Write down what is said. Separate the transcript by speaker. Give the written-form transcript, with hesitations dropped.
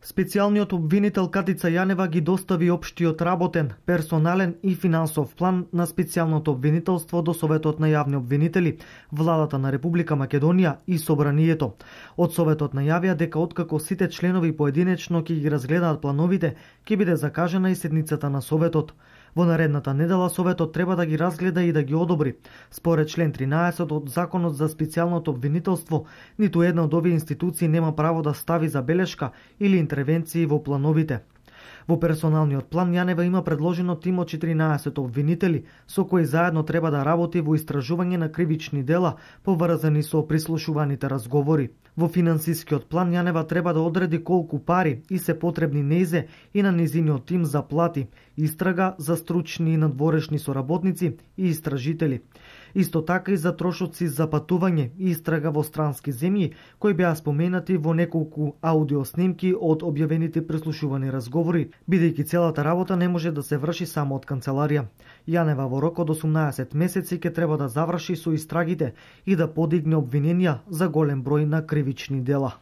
Speaker 1: Специјалниот обвинител Катица Јанева ги достави општиот работен, персонален и финансов план на специјалното обвинителство до Советот на јавни обвинители, Владата на Република Македонија и Собранието. Од Советот најавија дека откако сите членови поединечно ќе ги разгледаат плановите, ќе биде закажена и седницата на Советот. Во наредната недела Советот треба да ги разгледа и да ги одобри. Според член 13 од Законот за специјалното обвинителство, ниту една од овие институции нема право да стави забелешка или интервенции во плановите. Во персоналниот план Јанева има предложено тим од 14 обвинители со кои заедно треба да работи во истражување на кривични дела поврзани со прислушуваните разговори. Во финансискиот план Јанева треба да одреди колку пари и се потребни нејзе и на незиниот тим за плати, истрага за стручни и надворешни соработници и истражители. Исто така и за трошоци за патување и истрага во странски земји, кои беа споменати во неколку аудиоснимки од објавените прислушувани разговори, бидејќи целата работа не може да се врши само од канцеларија. Јанева во рок од 18 месеци ќе треба да заврши со истрагите и да подигне обвиненија за голем број на кривични дела.